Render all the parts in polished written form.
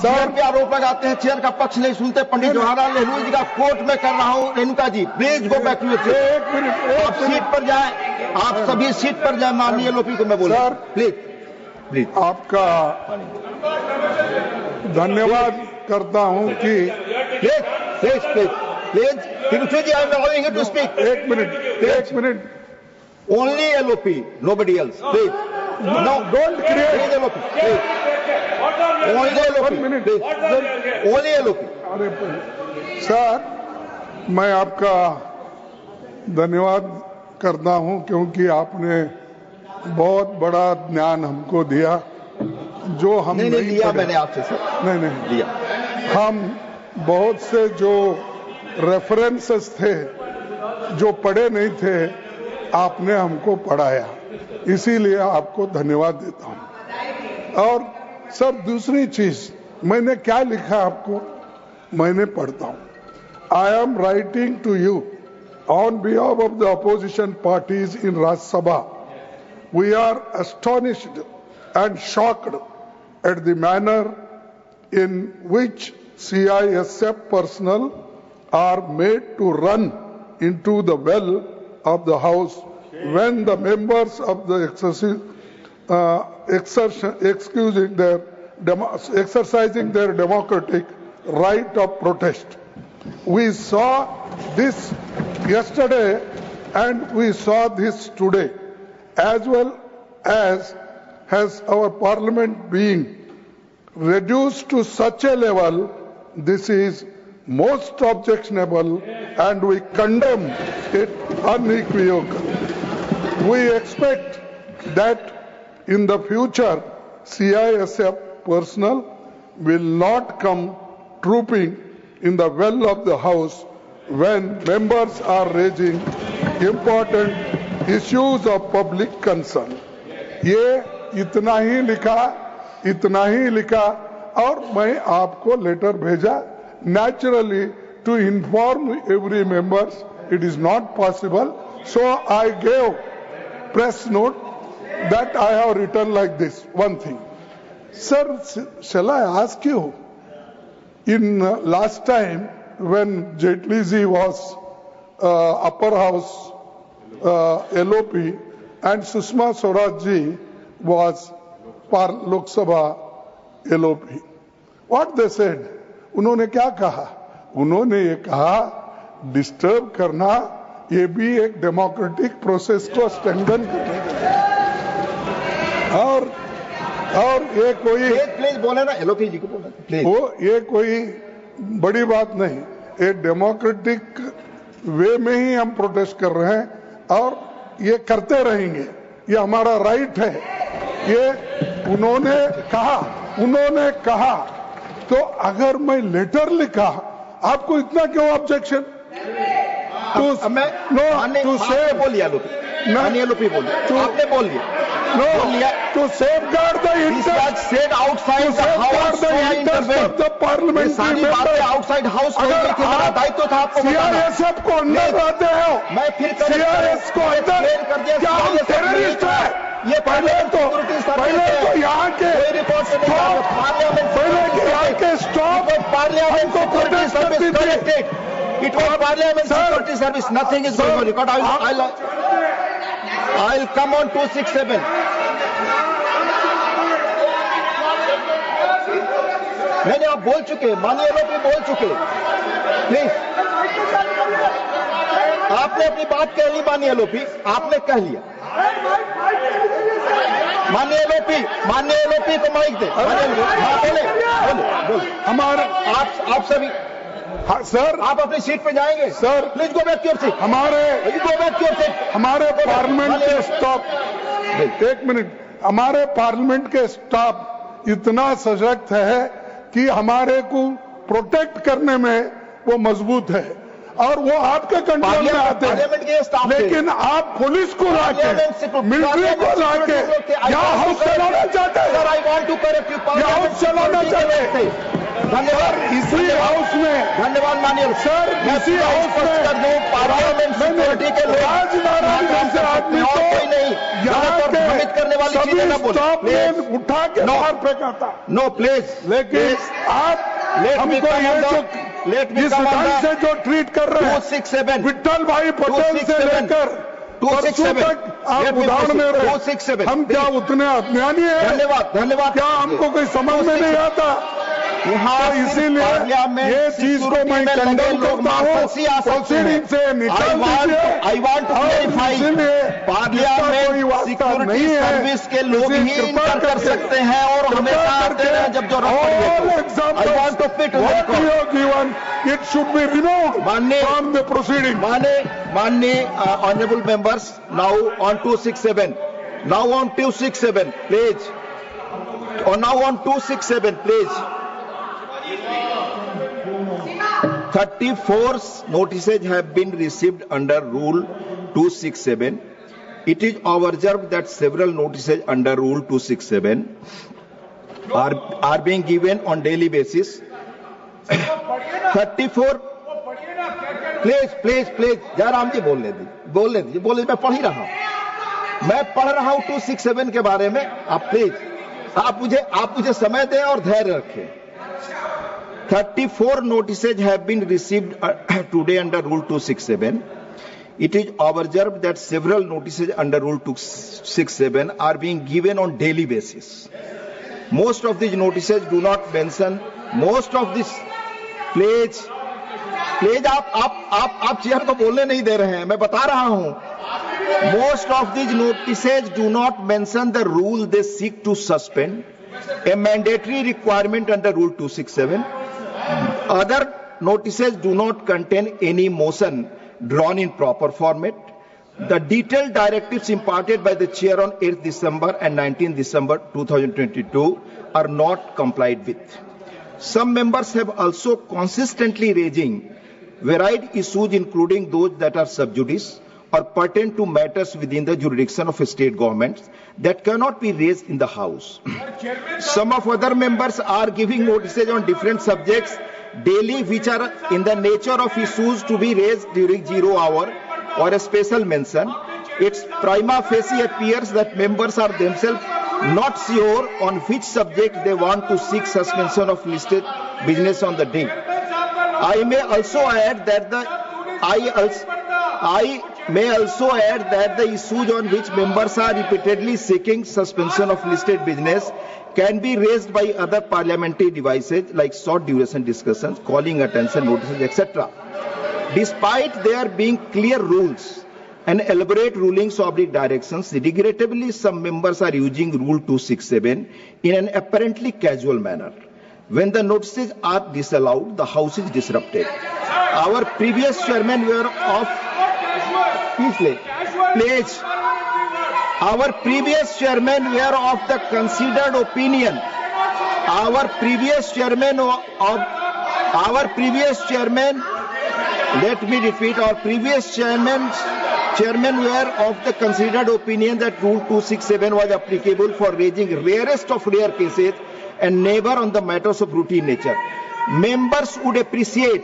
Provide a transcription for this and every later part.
Chair पे आरोप लगाते हैं, चेयर का पक्ष नहीं सुनते। पंडित जवाहरलाल नेहरू जी का कोर्ट में कर रहा हूं। Renuka ji please go back to your seat. एक मिनट, आप सीट पर जाएं, आप सभी सीट पर जाएं। माननीय एलओपी को मैं बोल रहा हूं, प्लीज प्लीज। आपका धन्यवाद करता हूं कि please please please please Tiruchi ji, I am allowing you to speak. एक minute only LOP, nobody else, please. No, don't create LOP, please. Only LOP, please. Only LOP. अरे सर, मैं आपका धन्यवाद करता हूं क्योंकि आपने बहुत बड़ा ज्ञान हमको दिया जो हम नहीं लिया पढ़े। मैंने आपसे सर, नहीं लिया। हम बहुत से जो रेफरेंसेस थे जो पढ़े नहीं थे, आपने हमको पढ़ाया, इसीलिए आपको धन्यवाद देता हूं। और सर दूसरी चीज, मैंने क्या लिखा आपको, मैंने पढ़ता हूं। I am writing to you on behalf of the opposition parties in Rajya Sabha. We are astonished and shocked at the manner in which CISF personnel are made to run into the well of the House when the members of the exercising their democratic right of protest. We saw this yesterday and we saw this today, as well as has our parliament being reduced to such a level. This is most objectionable and we condemn it unequivocally. We expect that in the future CISF personnel will not come trooping in the well of the House when members are raising important issues of public concern. ये इतना ही लिखा और मैं आपको letter भेजा। Naturally to inform every members it is not possible, so I gave press note that I have written like this one thing. Sir, shall I ask you, in last time when Jaitley ji was upper house LOP and Sushma Swaraj ji was Lok Sabha LOP. What they said? उन्होंने क्या कहा? उन्होंने ये कहा disturb करना ये भी एक डेमोक्रेटिक प्रोसेस को स्ट्रेंथन करने का। और ये कोई प्लीज बोले ना, एलओपी जी को बोले प्लीज। वो ये कोई बड़ी बात नहीं, ये डेमोक्रेटिक वे में ही हम प्रोटेस्ट कर रहे हैं और ये करते रहेंगे, ये हमारा राइट है। ये उन्होंने कहा तो अगर मैं लेटर लिखा, आपको इतना क्यों ऑब्जेक्शन? टू सेव बोलिए एलओपी बोलिए, आपने बोल दिया। to safeguard the interest said outside the house, of the parliamentary सारी बातें आउटसाइड हाउस हो गई थी, मेरा दायित्व था आपको बताना। CISF को अंदर लाते हो, मैं फिर CIS को अंदर क्या हम टेररिस्ट है? ये पहले तो यहाँ के स्टॉप पार्लियामेंट को protest service connected. It was Parliament Security Service. Nothing is going on record. I'll come on 267. नहीं, आप बोल चुके, माननीय एलओपी बोल चुके। प्लीज, आपने अपनी बात कह ली माननीय एलओपी, आपने कह लिया। माननीय एलओपी को माइक दे। बोले हमारे आप सभी। हाँ सर, आप अपनी सीट पे जाएंगे sir. Please go back to your seat. हमारे पार्लियामेंट के स्टाफ, एक मिनट, हमारे पार्लियामेंट के स्टाफ इतना सशक्त है कि हमारे को प्रोटेक्ट करने में वो मजबूत है और वो आपके कंट्रोल में आते हैं। लेकिन आप पुलिस को लाके, मिलिट्री को लाके यहाँ हाउस चलाना चाहते हैं। I want to correct you. House चलाना चाहते हैं। धन्यवाद इसी हाउस में धन्यवाद माननीय सर, इसी हाउस में पार्लियामेंट सिक्योरिटी के लोग राजनारायण जैसे आदमी को कोई नहीं यहाँ पर भ्रमित करने वाली सभी चीजें न स्टॉप बोले। लेन उठा के No. बाहर फेंका था। नो प्लीज लेकिन आप हमको ये जो जिस ढंग से जो ट्रीट कर रहे हैं 267 विट्ठल भाई पटेल से 267 लेकर परसों 267 तक आप उदाहरण दे रहे हैं। 267 हम क्या उतने अज्ञानी हैं? धन्यवाद धन्यवाद क्या हमको कोई समझ में नहीं आता? यहाँ तो इसीलिए ये चीज को मैं कंडम करता हूँ, प्रोसीडिंग से निकाल दीजिए। आई वांट टू क्लैरिफाई इसीलिए पार्लियामेंट सिक्योरिटी सर्विस के लोग ही इंटर कर सकते हैं और हमेशा आते हैं जब जरूरत पड़े। I want to fit given it should be removed माननीय फ्रॉम द प्रोसीडिंग। माननीय honourable members, now on 267, now on 267 please, और now on 267 please. 34 notices have been received under Rule 267. It is observed that several notices under Rule 267 are being given on daily basis. 34 please Jairam ji बोलने दीजिए, मैं पढ़ ही रहा हूं, मैं पढ़ रहा हूं 267 के बारे में। आप प्लीज आप मुझे समय दें और धैर्य रखें। 34 notices have been received today under Rule 267. It is observed that several notices under Rule 267 are being given on daily basis. Most of these notices do not mention, most of this, please आप chair को बोलने नहीं दे रहे हैं, मैं बता रहा हूं। Most of these notices do not mention the rule they seek to suspend, a mandatory requirement under Rule 267. Other notices do not contain any motion drawn in proper format. The detailed directives imparted by the chair on 8th December and 19th December 2022 are not complied with. Some members have also consistently raising varied issues, including those that are sub judice or pertain to matters within the jurisdiction of state governments that cannot be raised in the House. Some of other members are giving notices on different subjects daily, which are in the nature of issues to be raised during 0 hour or a special mention. It's prima facie appears that members are themselves not sure on which subject they want to seek suspension of listed business on the day. I may also add that the issues on which members are repeatedly seeking suspension of listed business can be raised by other parliamentary devices like short duration discussions, calling attention notices, etc. Despite there being clear rules and elaborate rulings or directions, regrettably some members are using Rule 267 in an apparently casual manner. When the notices are disallowed, the House is disrupted. Our previous chairman were of Our previous chairman were of the considered opinion. Our previous chairman, let me repeat, our previous chairman were of the considered opinion that Rule 267 was applicable for raising rarest of rare cases and never on the matters of routine nature. Members would appreciate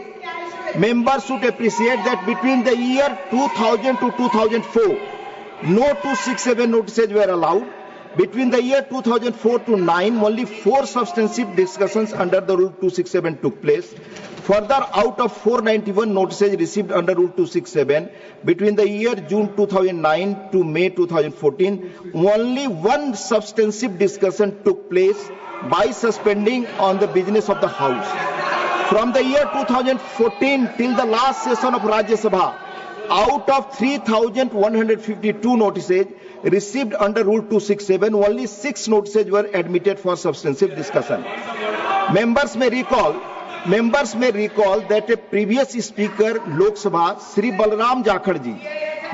that between the year 2000 to 2004, no 267 notices were allowed. Between the year 2004 to 9, only 4 substantive discussions under the Rule 267 took place. Further, out of 491 notices received under Rule 267, between the year June 2009 to May 2014, only 1 substantive discussion took place by suspending on the business of the House. From the year 2014 till the last session of Rajya Sabha, out of 3,152 notices received under Rule 267, only 6 notices were admitted for substantive discussion. Members may recall that a previous speaker, Lok Sabha, Sri Balram Jakhar ji.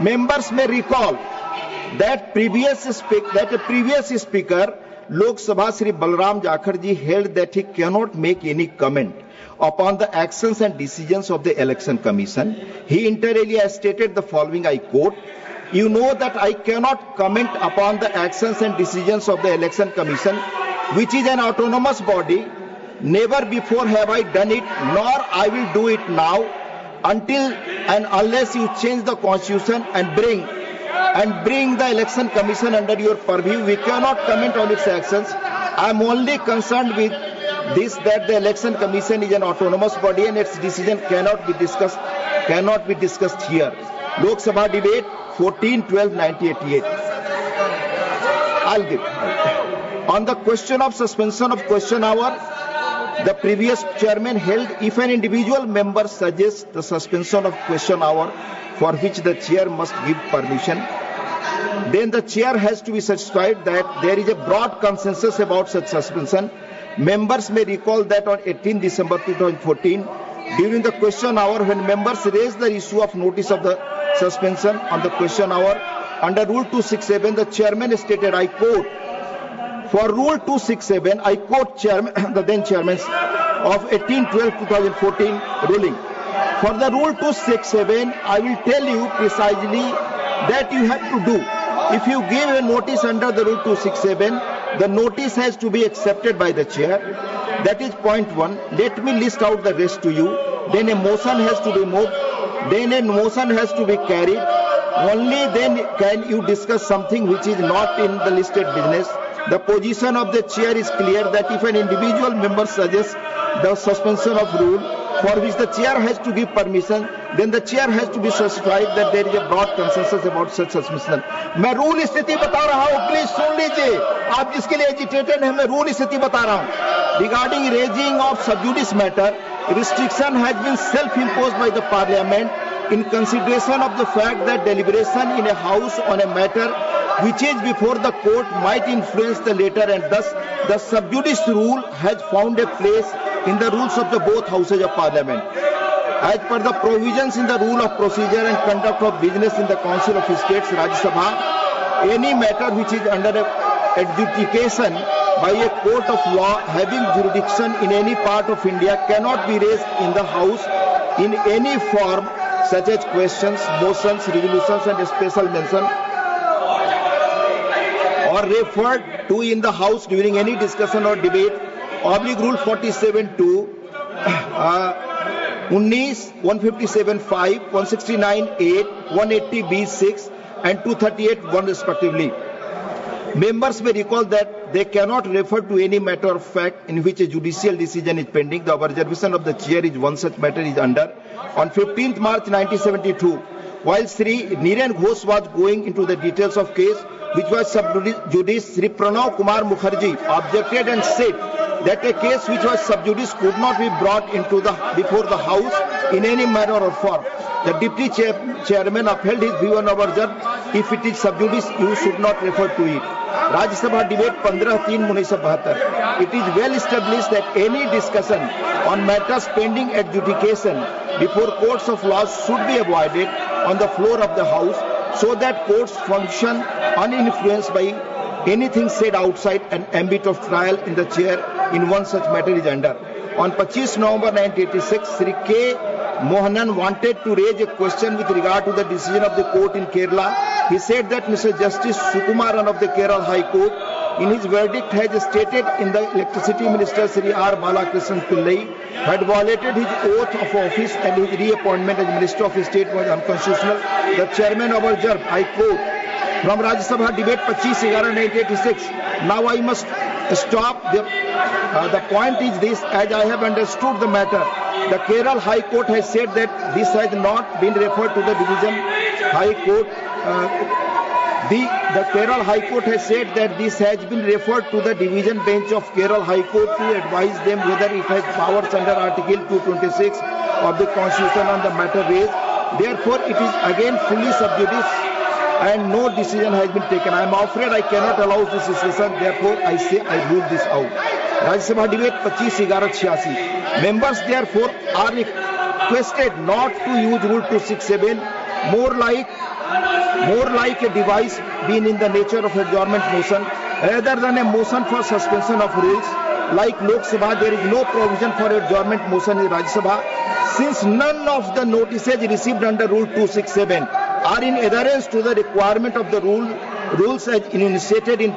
Members may recall that a previous speaker, Lok Sabha, Sri Balram Jakhar ji, held that he cannot make any comment upon the actions and decisions of the Election Commission. He inter alia stated the following, I quote, "You know that I cannot comment upon the actions and decisions of the Election Commission, which is an autonomous body Never before have I done it, nor I will do it now, until and unless you change the constitution and bring the election commission under your purview. We cannot comment on its actions. I am only concerned with this, that the election commission is an autonomous body and its decision cannot be discussed here. Lok Sabha debate 14/12/1988. I'll give. On the question of suspension of question hour, the previous chairman held, if an individual member suggests the suspension of question hour for which the chair must give permission, then the chair has to be satisfied that there is a broad consensus about such suspension. Members may recall that on 18 December 2014, during the question hour, when members raised the issue of notice of the suspension on the question hour, under Rule 267, the chairman stated, I quote, for Rule 267, I quote the then chairman of 18/12/2014 ruling. For the Rule 267, I will tell you precisely that you have to do. If you give a notice under the Rule 267, the notice has to be accepted by the chair. That is point one. Let me list out the rest to you. Then a motion has to be moved. Then a motion has to be carried. Only then can you discuss something which is not in the listed business. The position of the chair is clear that if an individual member suggests the suspension of rule for which the chair has to give permission, then the chair has to be satisfied that there is a broad consensus about such suspension. मैं rule स्थिति बता रहा हूँ, please सुन लीजिए. आप जिसके लिए agitated हैं, मैं रूल स्थिति बता रहा हूँ. Regarding raising of sub judice matter, restriction has been self-imposed by the Parliament in consideration of the fact that deliberation in a house on a matter which is before the court might influence the later, and thus the sub judice rule has found a place in the rules of the both houses of Parliament. As per the provisions in the rule of procedure and conduct of business in the Council of States, Rajya Sabha, any matter which is under adjudication by a court of law having jurisdiction in any part of India cannot be raised in the House in any form, such as questions, motions, resolutions and special mention, or referred to in the House during any discussion or debate. Oblique Rule 47(2), 157(5), 169(8), 180(b)(6) and 238(1) respectively. Members may recall that they cannot refer to any matter of fact in which a judicial decision is pending. The observation of the chair is one such matter is under. On 15th March 1972, while Sri Niren Ghosh was going into the details of case which was sub judice, Sri Pranav Kumar Mukherjee objected and said that a case which was sub judice could not be brought into before the House in any manner or form. The deputy chairman upheld his view and observed, if it is sub judice, you should not refer to it. Rajya Sabha debate 15/3/1972. It is well established that any discussion on matters pending adjudication before courts of law should be avoided on the floor of the House, so that courts function uninfluenced by anything said outside an ambit of trial in the chair in one such matter is under. On 25 November 1986, Sri K. Mohanan wanted to raise a question with regard to the decision of the court in Kerala. He said that Mr. Justice Sukumaran of the Kerala High Court, in his verdict, has stated in the Electricity Minister Sri R. Balakrishnan Pillai had violated his oath of office and his reappointment as Minister of State was unconstitutional. The chairman observed, I quote, from Rajya Sabha debate 25/11/1986. Now I must stop. The point is this, as I have understood the matter, the Kerala High Court has said that this has not been referred to the Division High Court. The Kerala High Court has said that this has been referred to the Division Bench of Kerala High Court to advise them whether it has powers under Article 226 of the Constitution on the matter raised. Therefore, it is again fully sub judice and no decision has been taken. I am afraid I cannot allow this discussion. Therefore, I say I rule this out. Rajya Sabha debate 25/11/86. Members therefore are requested not to use Rule 267, more like a device being in the nature of adjournment motion rather than a motion for suspension of rules. Like Lok Sabha, there is no provision for adjournment motion in Rajya Sabha, since none of the notices received under Rule 267 are in adherence to the requirement of the rules as enunciated in